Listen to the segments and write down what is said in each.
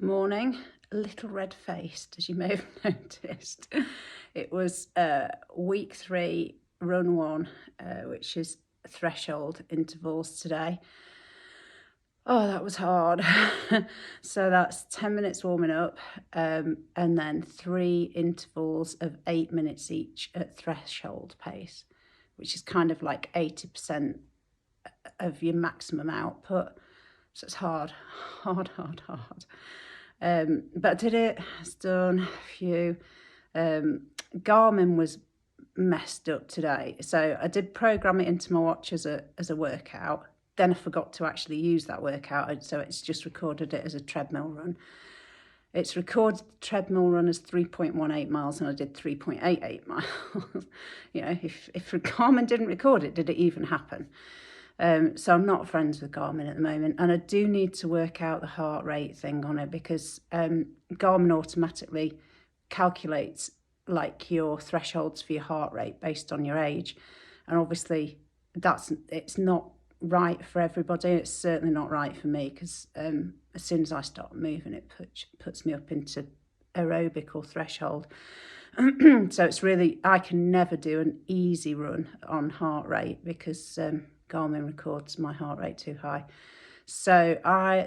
morning, a little red-faced, as you may have noticed. It was week 3, run 1, which is threshold intervals today. Oh, that was hard. So that's 10 minutes warming up, and then 3 intervals of 8 minutes each at threshold pace, which is kind of like 80% of your maximum output. So it's hard. But I did it. It's done. A few. Garmin was messed up today, so I did program it into my watch as a workout. Then I forgot to actually use that workout, so it's just recorded it as a treadmill run. It's recorded the treadmill run as 3.18 miles, and I did 3.88 miles. You know, if Garmin didn't record it, did it even happen? So I'm not friends with Garmin at the moment, and I do need to work out the heart rate thing on it, because Garmin automatically calculates like your thresholds for your heart rate based on your age, and obviously it's not right for everybody. It's certainly not right for me, because as soon as I start moving, it puts me up into aerobic or threshold. So it's really, I can never do an easy run on heart rate, because Garmin records my heart rate too high. So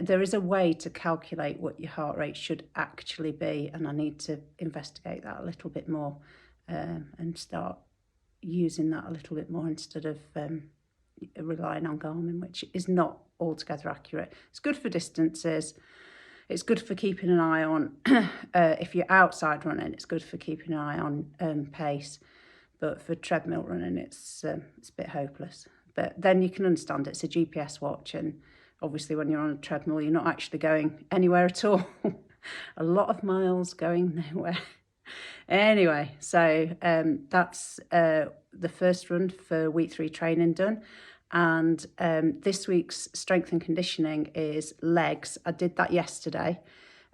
there is a way to calculate what your heart rate should actually be, and I need to investigate that a little bit more and start using that a little bit more instead of relying on Garmin, which is not altogether accurate. It's good for distances. It's good for keeping an eye on, if you're outside running, it's good for keeping an eye on pace. But for treadmill running, it's a bit hopeless. But then you can understand it's a GPS watch, and obviously when you're on a treadmill, you're not actually going anywhere at all. A lot of miles going nowhere. Anyway, so that's the first run for week 3 training done. And this week's strength and conditioning is legs. I did that yesterday,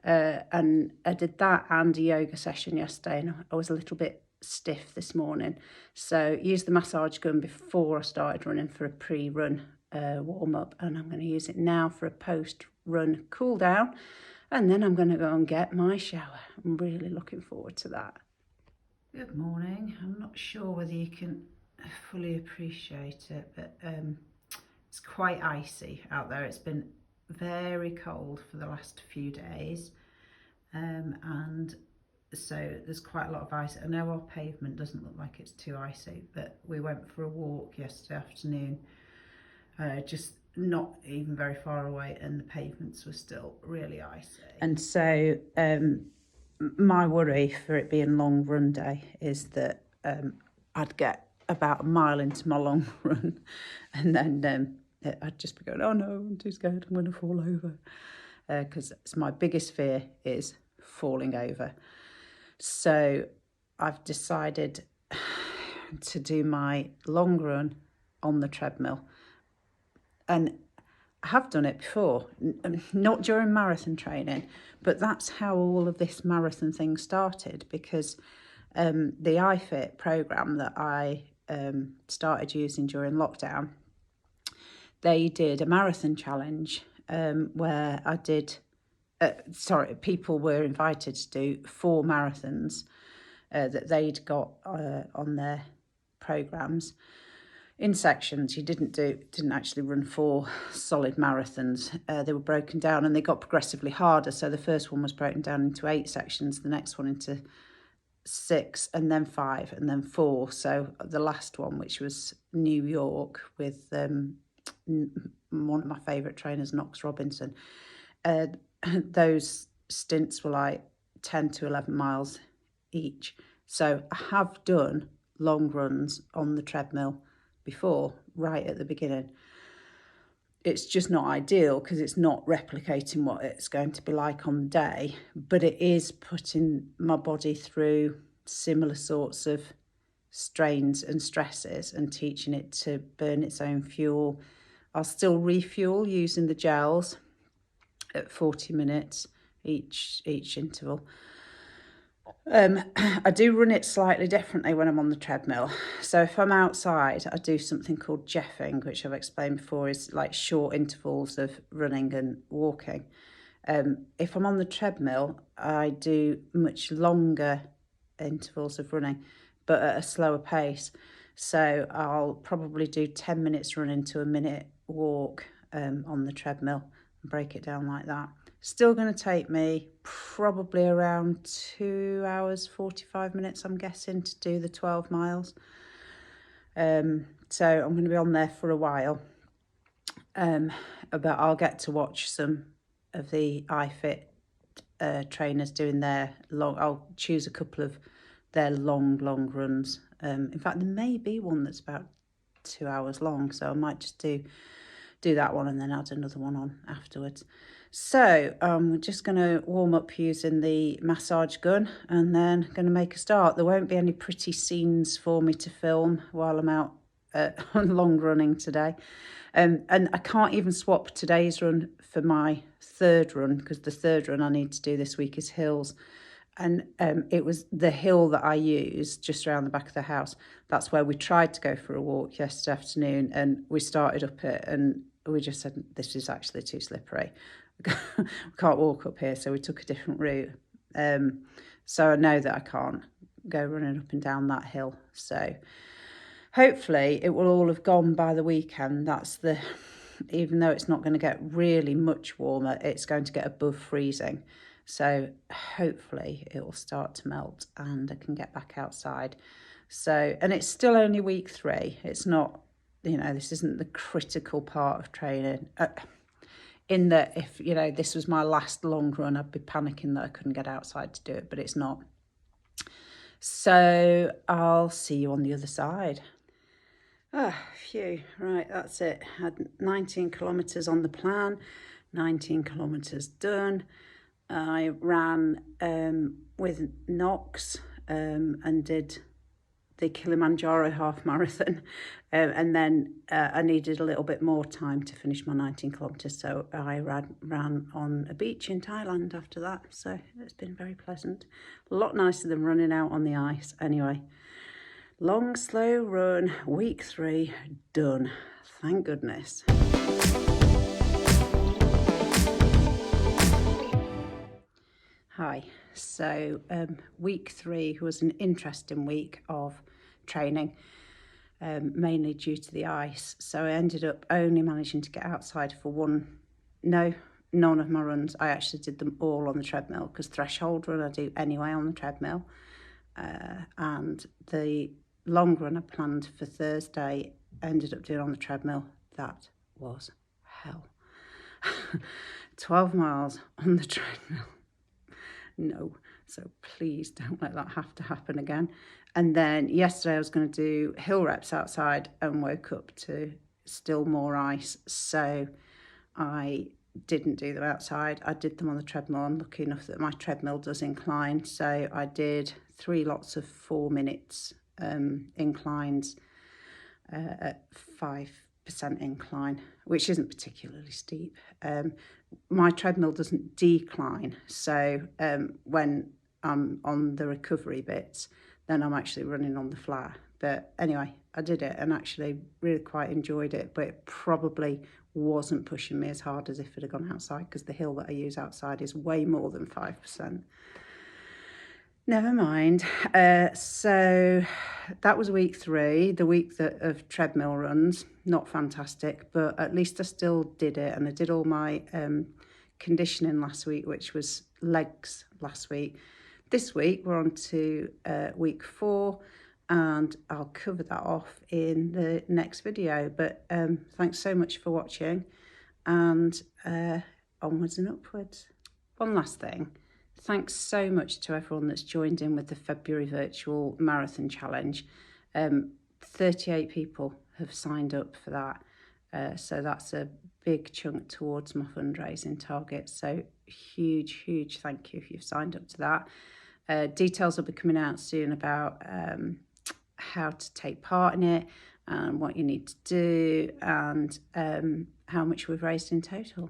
and I did that and a yoga session yesterday, and I was a little bit stiff this morning, so used the massage gun before I started running for a pre-run warm-up, and I'm going to use it now for a post-run cool down, and then I'm going to go and get my shower. I'm really looking forward to that. Good morning. I'm not sure whether you can fully appreciate it, but it's quite icy out there. It's been very cold for the last few days, and so there's quite a lot of ice. I know our pavement doesn't look like it's too icy, but we went for a walk yesterday afternoon, just not even very far away, and the pavements were still really icy. And so my worry for it being long run day is that I'd get about a mile into my long run, and then I'd just be going, oh no, I'm too scared, I'm going to fall over, because it's my biggest fear is falling over. So I've decided to do my long run on the treadmill, and I have done it before, not during marathon training, but that's how all of this marathon thing started, because the iFit program that I started using during lockdown, they did a marathon challenge where I did people were invited to do 4 marathons that they'd got on their programs in sections. You didn't actually run 4 solid marathons. They were broken down, and they got progressively harder. So the first one was broken down into 8 sections, the next one into 6, and then 5, and then 4. So the last one, which was New York, with one of my favourite trainers, Knox Robinson, those stints were like 10 to 11 miles each. So I have done long runs on the treadmill before, right at the beginning. It's just not ideal, because it's not replicating what it's going to be like on the day, but it is putting my body through similar sorts of strains and stresses and teaching it to burn its own fuel. I'll still refuel using the gels at 40 minutes each interval. I do run it slightly differently when I'm on the treadmill. So if I'm outside, I do something called jeffing, which I've explained before, is like short intervals of running and walking. If I'm on the treadmill, I do much longer intervals of running, but at a slower pace. So I'll probably do 10 minutes running to a minute walk on the treadmill and break it down like that. Still going to take me probably around 2 hours, 45 minutes, I'm guessing, to do the 12 miles. So I'm going to be on there for a while. But I'll get to watch some of the iFit trainers doing their long. I'll choose a couple of their long runs. In fact, there may be one that's about 2 hours long, so I might just do that one and then add another one on afterwards. So I'm just going to warm up using the massage gun and then going to make a start. There won't be any pretty scenes for me to film while I'm out long running today. And I can't even swap today's run for my third run, because the third run I need to do this week is hills. And it was the hill that I used just around the back of the house. That's where we tried to go for a walk yesterday afternoon, and we started up it and we just said, this is actually too slippery. We can't walk up here, so we took a different route. So I know that I can't go running up and down that hill. So hopefully it will all have gone by the weekend. Even though it's not going to get really much warmer, it's going to get above freezing. So hopefully it will start to melt and I can get back outside. So, and it's still only week 3. It's not, this isn't the critical part of training. In that if, this was my last long run, I'd be panicking that I couldn't get outside to do it, but it's not. So I'll see you on the other side. Phew, right, that's it. Had 19 kilometres on the plan, 19 kilometres done. I ran with Knox and did the Kilimanjaro half marathon, and then I needed a little bit more time to finish my 19 kilometres, so I ran on a beach in Thailand after that. So it's been very pleasant, a lot nicer than running out on the ice. Anyway, long slow run, week 3 done, thank goodness. Hi, so week 3 was an interesting week of training, mainly due to the ice. So I ended up only managing to get outside for none of my runs. I actually did them all on the treadmill, because threshold run I do anyway on the treadmill. And the long run I planned for Thursday ended up doing on the treadmill. That was hell. 12 miles on the treadmill. No, so please don't let that have to happen again. And then yesterday I was going to do hill reps outside and woke up to still more ice, so I didn't do them outside. I did them on the treadmill. I'm lucky enough that my treadmill does incline, so I did 3 lots of 4 minutes inclines at 5% incline, which isn't particularly steep. My treadmill doesn't decline, so when I'm on the recovery bits, then I'm actually running on the flat. But anyway, I did it and actually really quite enjoyed it, but it probably wasn't pushing me as hard as if it had gone outside, because the hill that I use outside is way more than 5%. Never mind. So that was week 3, the week of treadmill runs. Not fantastic, but at least I still did it. And I did all my conditioning last week, which was legs last week. This week we're on to week 4, and I'll cover that off in the next video. But thanks so much for watching, and onwards and upwards. One last thing. Thanks so much to everyone that's joined in with the February virtual marathon challenge. 38 people have signed up for that. So that's a big chunk towards my fundraising target. So huge thank you if you've signed up to that. Details will be coming out soon about how to take part in it and what you need to do, and how much we've raised in total.